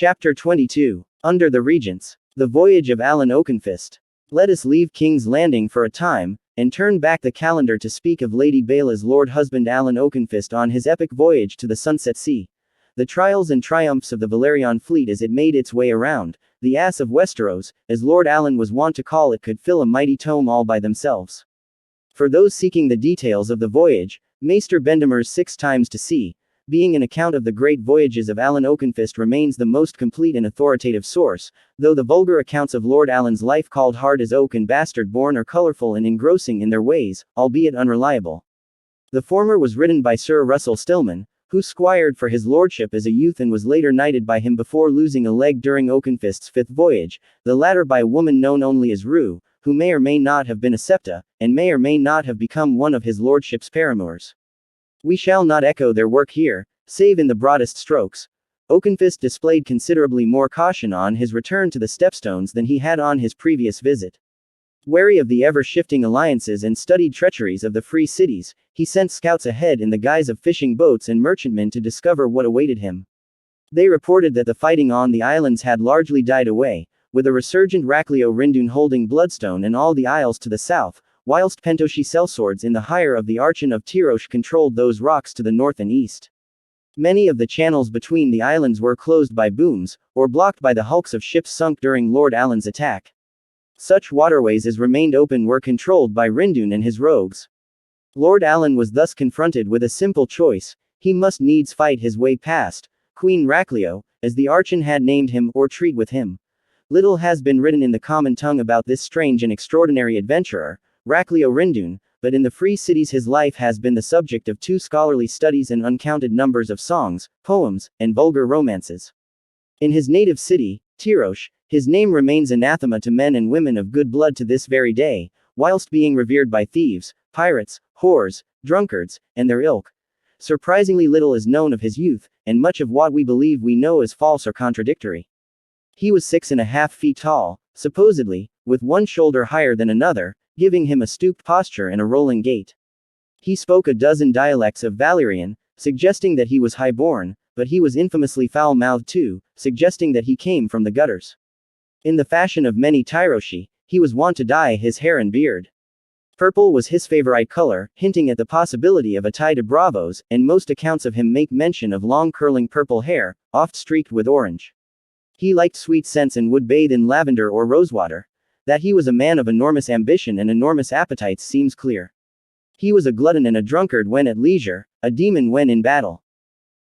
Chapter 22. Under the Regents. The Voyage of Alyn Oakenfist. Let us leave King's Landing for a time, and turn back the calendar to speak of Lady Baela's lord husband Alyn Oakenfist on his epic voyage to the Sunset Sea. The trials and triumphs of the Valyrian fleet as it made its way around, the ass of Westeros, as Lord Alyn was wont to call it, could fill a mighty tome all by themselves. For those seeking the details of the voyage, Maester Bendemer's 6 Times to Sea, being an account of the great voyages of Alyn Oakenfist, remains the most complete and authoritative source, though the vulgar accounts of Lord Alyn's life called hard as oak and bastard-born are colorful and engrossing in their ways, albeit unreliable. The former was written by Sir Russell Stillman, who squired for his lordship as a youth and was later knighted by him before losing a leg during Oakenfist's 5th voyage, the latter by a woman known only as Rue, who may or may not have been a septa, and may or may not have become one of his lordship's paramours. We shall not echo their work here, save in the broadest strokes. Oakenfist displayed considerably more caution on his return to the Stepstones than he had on his previous visit. Wary of the ever-shifting alliances and studied treacheries of the free cities, he sent scouts ahead in the guise of fishing boats and merchantmen to discover what awaited him. They reported that the fighting on the islands had largely died away, with a resurgent Raclio Rindun holding Bloodstone and all the isles to the south, whilst Pentoshi sellswords in the hire of the Archon of Tyrosh controlled those rocks to the north and east. Many of the channels between the islands were closed by booms, or blocked by the hulks of ships sunk during Lord Alyn's attack. Such waterways as remained open were controlled by Rindun and his rogues. Lord Alyn was thus confronted with a simple choice: he must needs fight his way past Queen Raclio, as the Archon had named him, or treat with him. Little has been written in the common tongue about this strange and extraordinary adventurer, Raclio Rindun, but in the free cities his life has been the subject of 2 scholarly studies and uncounted numbers of songs, poems, and vulgar romances. In his native city, Tyrosh, his name remains anathema to men and women of good blood to this very day, whilst being revered by thieves, pirates, whores, drunkards, and their ilk. Surprisingly little is known of his youth, and much of what we believe we know is false or contradictory. He was 6.5 feet tall, supposedly, with one shoulder higher than another, giving him a stooped posture and a rolling gait. He spoke a dozen dialects of Valyrian, suggesting that he was high-born, but he was infamously foul-mouthed too, suggesting that he came from the gutters. In the fashion of many Tyroshi, he was wont to dye his hair and beard. Purple was his favorite color, hinting at the possibility of a tie to bravos, and most accounts of him make mention of long curling purple hair, oft streaked with orange. He liked sweet scents and would bathe in lavender or rosewater. That he was a man of enormous ambition and enormous appetites seems clear. He was a glutton and a drunkard when at leisure, a demon when in battle.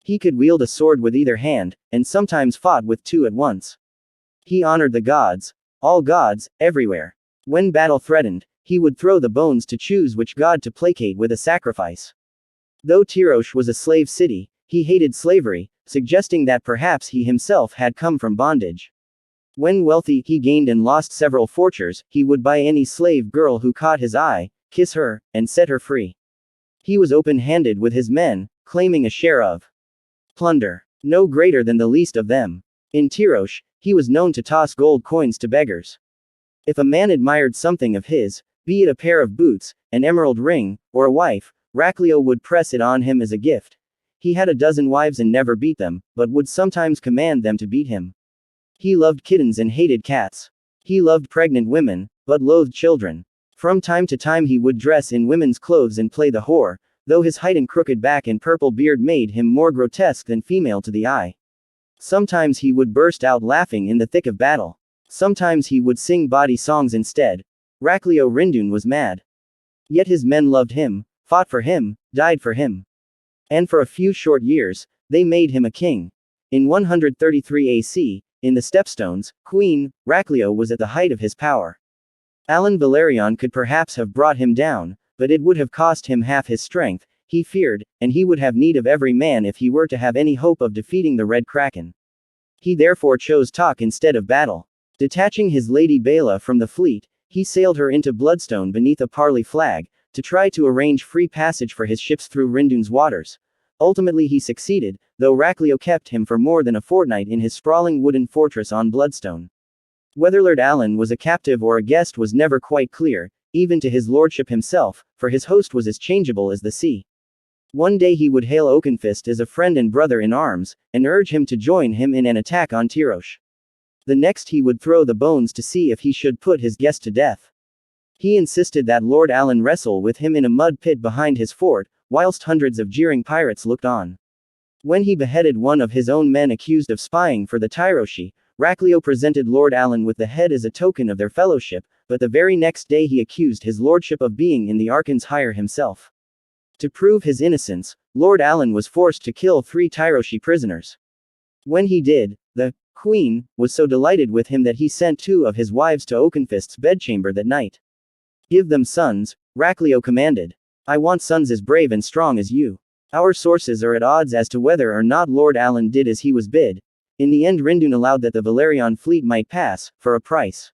He could wield a sword with either hand, and sometimes fought with 2 at once. He honored the gods, all gods, everywhere. When battle threatened, he would throw the bones to choose which god to placate with a sacrifice. Though Tyrosh was a slave city, he hated slavery, suggesting that perhaps he himself had come from bondage. When wealthy, he gained and lost several fortures. He would buy any slave girl who caught his eye, kiss her, and set her free. He was open-handed with his men, claiming a share of plunder, no greater than the least of them. In Tyrosh, he was known to toss gold coins to beggars. If a man admired something of his, be it a pair of boots, an emerald ring, or a wife, Raclio would press it on him as a gift. He had a dozen wives and never beat them, but would sometimes command them to beat him. He loved kittens and hated cats. He loved pregnant women, but loathed children. From time to time he would dress in women's clothes and play the whore, though his height and crooked back and purple beard made him more grotesque than female to the eye. Sometimes he would burst out laughing in the thick of battle. Sometimes he would sing bawdy songs instead. Raclio Rindun was mad. Yet his men loved him, fought for him, died for him. And for a few short years, they made him a king. In 133 AC, in the Stepstones, Queen Raclio was at the height of his power. Alyn Velaryon could perhaps have brought him down, but it would have cost him half his strength, he feared, and he would have need of every man if he were to have any hope of defeating the Red Kraken. He therefore chose talk instead of battle. Detaching his Lady Baela from the fleet, he sailed her into Bloodstone beneath a parley flag, to try to arrange free passage for his ships through Rindun's waters. Ultimately he succeeded, though Raclio kept him for more than a fortnight in his sprawling wooden fortress on Bloodstone. Whether Lord Alyn was a captive or a guest was never quite clear, even to his lordship himself, for his host was as changeable as the sea. One day he would hail Oakenfist as a friend and brother in arms, and urge him to join him in an attack on Tyrosh. The next he would throw the bones to see if he should put his guest to death. He insisted that Lord Alyn wrestle with him in a mud pit behind his fort, whilst hundreds of jeering pirates looked on. When he beheaded one of his own men accused of spying for the Tyroshi, Raclio presented Lord Alyn with the head as a token of their fellowship, but the very next day he accused his lordship of being in the Archon's hire himself. To prove his innocence, Lord Alyn was forced to kill 3 Tyroshi prisoners. When he did, the Queen was so delighted with him that he sent 2 of his wives to Oakenfist's bedchamber that night. "Give them sons," Raclio commanded. "I want sons as brave and strong as you." Our sources are at odds as to whether or not Lord Alyn did as he was bid. In the end Rindun allowed that the Valerian fleet might pass, for a price.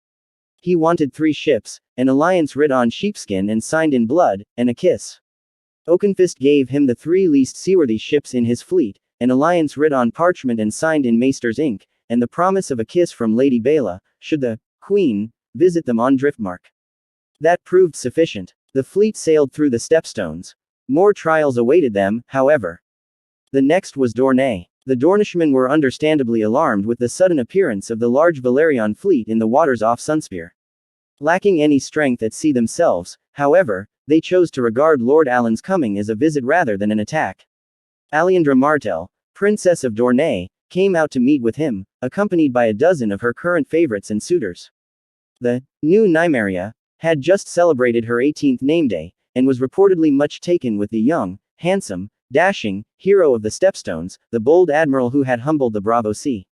He wanted 3 ships, an alliance writ on sheepskin and signed in blood, and a kiss. Oakenfist gave him the 3 least seaworthy ships in his fleet, an alliance writ on parchment and signed in maester's ink, and the promise of a kiss from Lady Bela, should the Queen visit them on Driftmark. That proved sufficient. The fleet sailed through the Stepstones. More trials awaited them, however. The next was Dorne. The Dornishmen were understandably alarmed with the sudden appearance of the large Valerian fleet in the waters off Sunspear. Lacking any strength at sea themselves, however, they chose to regard Lord Alyn's coming as a visit rather than an attack. Alliandra Martell, Princess of Dorne, came out to meet with him, accompanied by a dozen of her current favorites and suitors. The new Nymeria had just celebrated her 18th name day, and was reportedly much taken with the young, handsome, dashing hero of the Stepstones, the bold admiral who had humbled the Bravo Sea.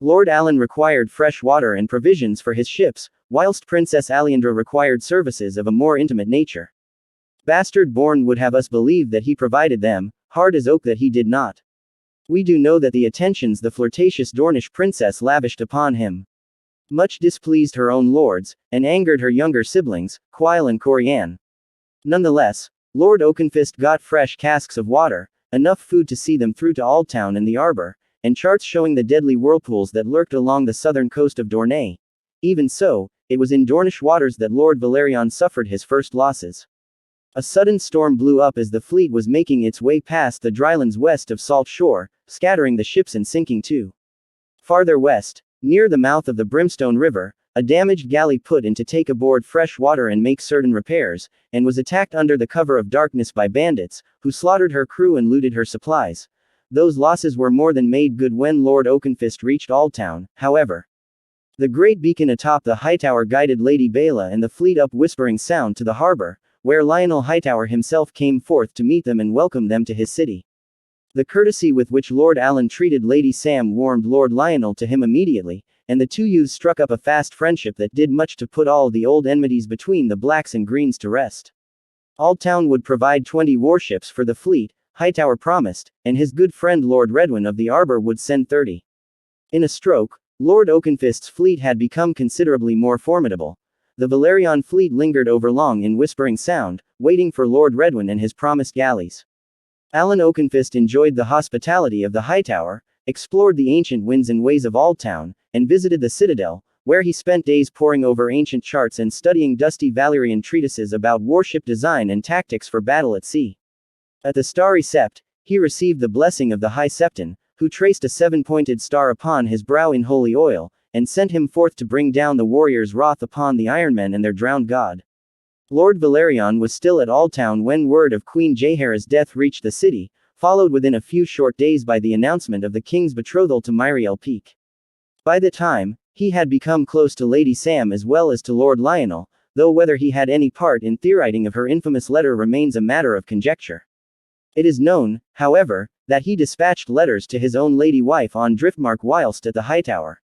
Lord Alyn required fresh water and provisions for his ships, whilst Princess Alliandra required services of a more intimate nature. Bastard-born would have us believe that he provided them, hard as oak that he did not. We do know that the attentions the flirtatious Dornish princess lavished upon him much displeased her own lords, and angered her younger siblings, Quail and Corianne. Nonetheless, Lord Oakenfist got fresh casks of water, enough food to see them through to Aldtown and the Arbor, and charts showing the deadly whirlpools that lurked along the southern coast of Dorne. Even so, it was in Dornish waters that Lord Valerian suffered his first losses. A sudden storm blew up as the fleet was making its way past the drylands west of Salt Shore, scattering the ships and sinking 2. Farther west, near the mouth of the Brimstone River, a damaged galley put in to take aboard fresh water and make certain repairs, and was attacked under the cover of darkness by bandits, who slaughtered her crew and looted her supplies. Those losses were more than made good when Lord Oakenfist reached Aldtown, however. The great beacon atop the Hightower guided Lady Bela and the fleet up Whispering Sound to the harbor, where Lionel Hightower himself came forth to meet them and welcome them to his city. The courtesy with which Lord Alyn treated Lady Sam warmed Lord Lionel to him immediately, and the 2 youths struck up a fast friendship that did much to put all the old enmities between the Blacks and Greens to rest. Aldtown would provide 20 warships for the fleet, Hightower promised, and his good friend Lord Redwyn of the Arbor would send 30. In a stroke, Lord Oakenfist's fleet had become considerably more formidable. The Valerian fleet lingered overlong in Whispering Sound, waiting for Lord Redwyn and his promised galleys. Alyn Oakenfist enjoyed the hospitality of the Hightower, explored the ancient winds and ways of Aldtown, and visited the Citadel, where he spent days poring over ancient charts and studying dusty Valyrian treatises about warship design and tactics for battle at sea. At the Starry Sept, he received the blessing of the High Septon, who traced a 7-pointed star upon his brow in holy oil, and sent him forth to bring down the warriors' wrath upon the Ironmen and their drowned god. Lord Valerian was still at Aldtown when word of Queen Jaehaera's death reached the city, followed within a few short days by the announcement of the king's betrothal to Myriel Peake. By the time, he had become close to Lady Sam as well as to Lord Lionel, though whether he had any part in theorizing of her infamous letter remains a matter of conjecture. It is known, however, that he dispatched letters to his own lady wife on Driftmark whilst at the Hightower.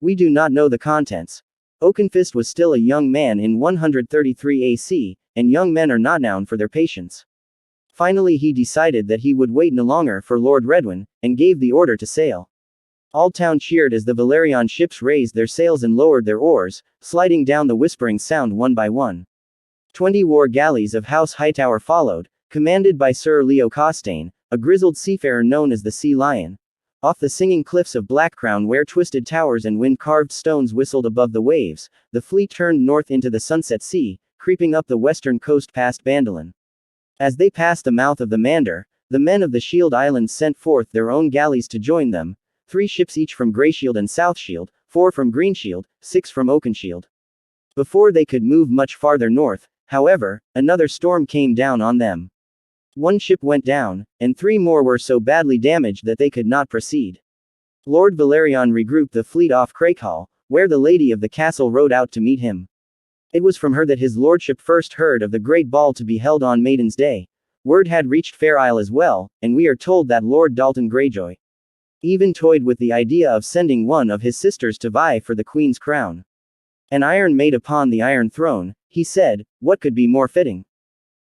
We do not know the contents. Oakenfist was still a young man in 133 AC, and young men are not known for their patience. Finally he decided that he would wait no longer for Lord Redwyn, and gave the order to sail. Aldtown cheered as the Valerian ships raised their sails and lowered their oars, sliding down the Whispering Sound one by one. 20 war galleys of House Hightower followed, commanded by Sir Leo Costain, a grizzled seafarer known as the Sea Lion. Off the singing cliffs of Blackcrown where twisted towers and wind-carved stones whistled above the waves, the fleet turned north into the Sunset Sea, creeping up the western coast past Bandolin. As they passed the mouth of the Mander, the men of the Shield Islands sent forth their own galleys to join them, 3 ships each from Greyshield and Southshield, 4 from Greenshield, 6 from Oakenshield. Before they could move much farther north, however, another storm came down on them. 1 ship went down, and 3 more were so badly damaged that they could not proceed. Lord Valerion regrouped the fleet off Crakehall, where the lady of the castle rode out to meet him. It was from her that his lordship first heard of the great ball to be held on Maiden's Day. Word had reached Fair Isle as well, and we are told that Lord Dalton Greyjoy even toyed with the idea of sending one of his sisters to vie for the Queen's crown. An Iron Maid upon the Iron Throne, he said, what could be more fitting?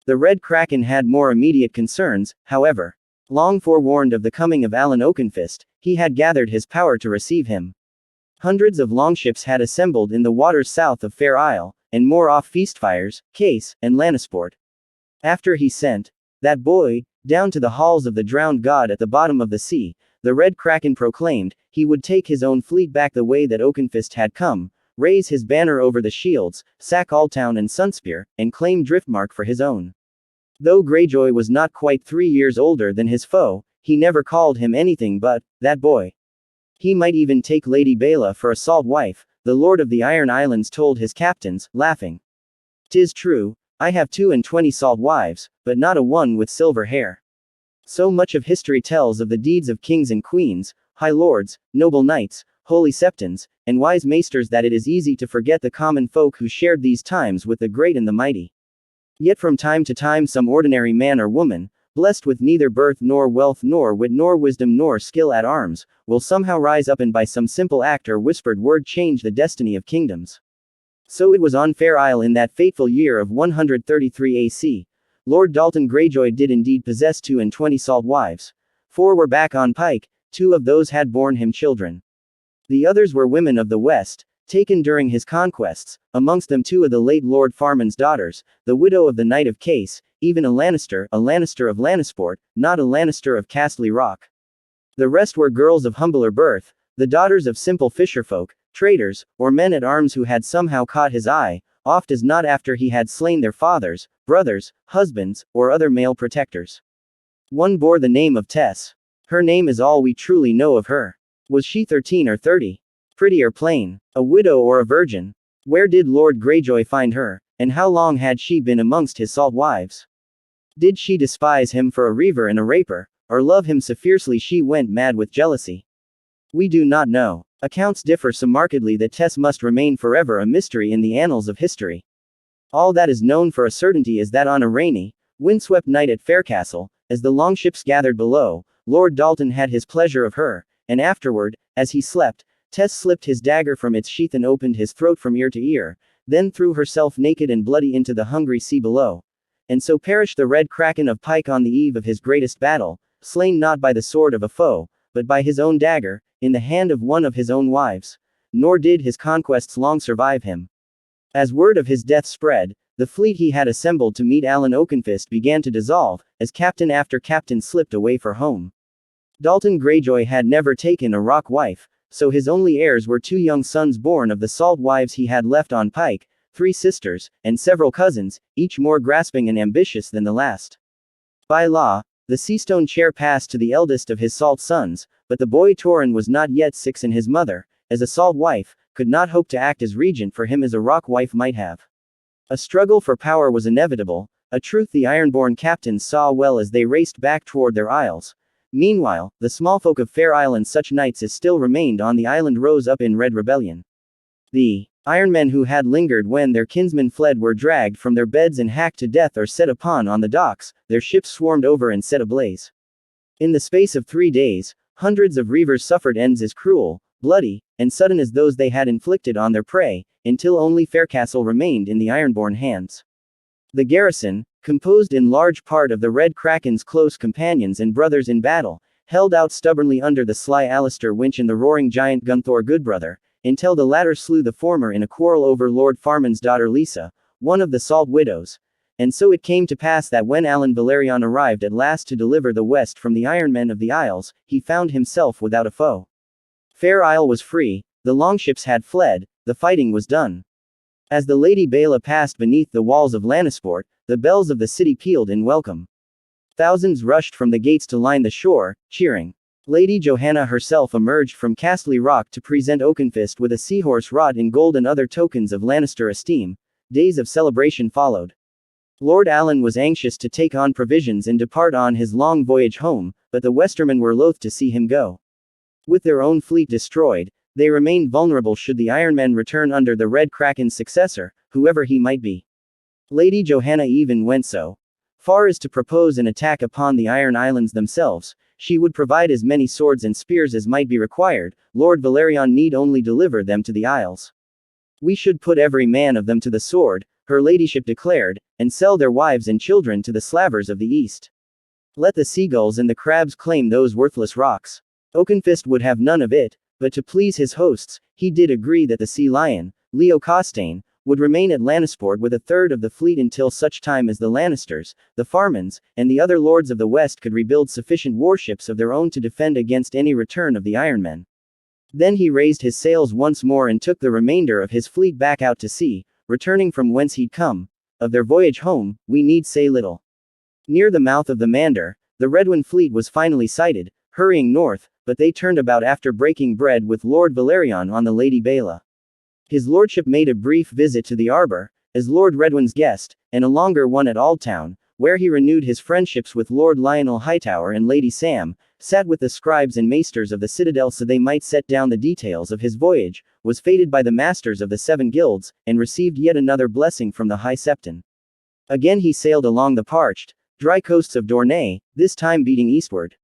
The Red Kraken had more immediate concerns, however. Long forewarned of the coming of Alyn Oakenfist, he had gathered his power to receive him. Hundreds of longships had assembled in the waters south of Fair Isle, and more off Feastfires, Case, and Lannisport. After he sent that boy down to the halls of the drowned god at the bottom of the sea, the Red Kraken proclaimed he would take his own fleet back the way that Oakenfist had come, raise his banner over the shields, sack Alltown and Sunspear, and claim Driftmark for his own. Though Greyjoy was not quite 3 years older than his foe, he never called him anything but that boy. He might even take Lady Baela for a salt wife, the Lord of the Iron Islands told his captains, laughing. 'Tis true, I have 22 salt wives, but not a one with silver hair. So much of history tells of the deeds of kings and queens, high lords, noble knights, holy septons, and wise maesters that it is easy to forget the common folk who shared these times with the great and the mighty. Yet from time to time some ordinary man or woman, blessed with neither birth nor wealth nor wit nor wisdom nor skill at arms, will somehow rise up and by some simple act or whispered word change the destiny of kingdoms. So it was on Fair Isle in that fateful year of 133 AC. Lord Dalton Greyjoy did indeed possess 22 salt wives. 4 were back on Pike, 2 of those had borne him children. The others were women of the West, taken during his conquests, amongst them 2 of the late Lord Farman's daughters, the widow of the Knight of Case, even a Lannister of Lannisport, not a Lannister of Castley Rock. The rest were girls of humbler birth, the daughters of simple fisherfolk, traders, or men at arms who had somehow caught his eye, oft as not after he had slain their fathers, brothers, husbands, or other male protectors. One bore the name of Tess. Her name is all we truly know of her. Was she 13 or 30? Pretty or plain? A widow or a virgin? Where did Lord Greyjoy find her, and how long had she been amongst his salt wives? Did she despise him for a reaver and a raper, or love him so fiercely she went mad with jealousy? We do not know. Accounts differ so markedly that Tess must remain forever a mystery in the annals of history. All that is known for a certainty is that on a rainy, windswept night at Faircastle, as the longships gathered below, Lord Dalton had his pleasure of her, and afterward, as he slept, Tess slipped his dagger from its sheath and opened his throat from ear to ear, then threw herself naked and bloody into the hungry sea below. And so perished the Red Kraken of Pike on the eve of his greatest battle, slain not by the sword of a foe, but by his own dagger, in the hand of one of his own wives. Nor did his conquests long survive him. As word of his death spread, the fleet he had assembled to meet Alyn Oakenfist began to dissolve, as captain after captain slipped away for home. Dalton Greyjoy had never taken a rock wife, so his only heirs were 2 young sons born of the salt wives he had left on Pike, 3 sisters, and several cousins, each more grasping and ambitious than the last. By law, the Seastone chair passed to the eldest of his salt sons, but the boy Torrin was not yet 6 and his mother, as a salt wife, could not hope to act as regent for him as a rock wife might have. A struggle for power was inevitable, a truth the Ironborn captains saw well as they raced back toward their isles. Meanwhile, the small folk of Fair Isle and such knights as still remained on the island rose up in red rebellion. The Ironmen who had lingered when their kinsmen fled were dragged from their beds and hacked to death or set upon on the docks, their ships swarmed over and set ablaze. In the space of 3 days, hundreds of reavers suffered ends as cruel, bloody, and sudden as those they had inflicted on their prey, until only Faircastle remained in the Ironborn hands. The garrison, composed in large part of the Red Kraken's close companions and brothers in battle, held out stubbornly under the sly Alistair Winch and the roaring giant Gunthor Goodbrother, until the latter slew the former in a quarrel over Lord Farman's daughter Lisa, one of the Salt Widows. And so it came to pass that when Alyn Valerion arrived at last to deliver the West from the Ironmen of the Isles, he found himself without a foe. Fair Isle was free, the longships had fled, the fighting was done. As the Lady Baela passed beneath the walls of Lannisport, the bells of the city pealed in welcome. Thousands rushed from the gates to line the shore, cheering. Lady Johanna herself emerged from Castle Rock to present Oakenfist with a seahorse wrought in gold and other tokens of Lannister esteem. Days of celebration followed. Lord Alyn was anxious to take on provisions and depart on his long voyage home, but the Westermen were loath to see him go. With their own fleet destroyed, they remained vulnerable should the Ironmen return under the Red Kraken's successor, whoever he might be. Lady Johanna even went so far as to propose an attack upon the Iron Islands themselves. She would provide as many swords and spears as might be required. Lord Valerion need only deliver them to the Isles. We should put every man of them to the sword, her ladyship declared, and sell their wives and children to the slavers of the East. Let the seagulls and the crabs claim those worthless rocks. Oakenfist would have none of it, but to please his hosts, he did agree that the Sea Lion, Leo Costane, would remain at Lannisport with a third of the fleet until such time as the Lannisters, the Farmans, and the other lords of the West could rebuild sufficient warships of their own to defend against any return of the Ironmen. Then he raised his sails once more and took the remainder of his fleet back out to sea, returning from whence he'd come. Of their voyage home, we need say little. Near the mouth of the Mander, the Redwyne fleet was finally sighted, hurrying north, but they turned about after breaking bread with Lord Valerion on the Lady Baela. His lordship made a brief visit to the Arbor, as Lord Redwyne's guest, and a longer one at Aldtown, where he renewed his friendships with Lord Lionel Hightower and Lady Sam, sat with the scribes and maesters of the Citadel so they might set down the details of his voyage, was feted by the masters of the 7 guilds, and received yet another blessing from the High Septon. Again he sailed along the parched, dry coasts of Dorne, this time beating eastward.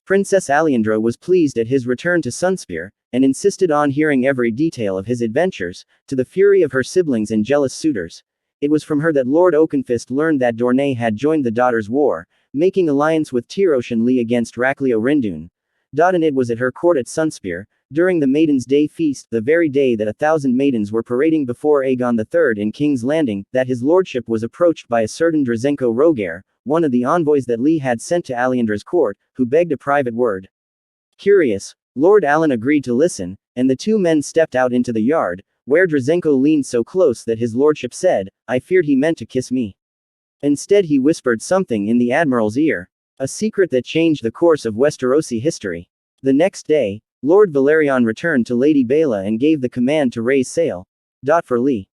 Princess Alyn was pleased at his return to Sunspear, and insisted on hearing every detail of his adventures, to the fury of her siblings and jealous suitors. It was from her that Lord Oakenfist learned that Dorne had joined the Daughters' War, making alliance with Tyroshan Lee against Racleo Rindoon. And it was at her court at Sunspear, during the Maiden's Day feast, the very day that 1,000 maidens were parading before Aegon III in King's Landing, that his lordship was approached by a certain Drazenko Rogaire, one of the envoys that Lee had sent to Alyndra's court, who begged a private word. Curious, Lord Alyn agreed to listen, and the 2 men stepped out into the yard, where Drazenko leaned so close that his lordship said, "I feared he meant to kiss me." Instead he whispered something in the Admiral's ear. A secret that changed the course of Westerosi history. The next day, Lord Valerion returned to Lady Baela and gave the command to raise sail. For Lee.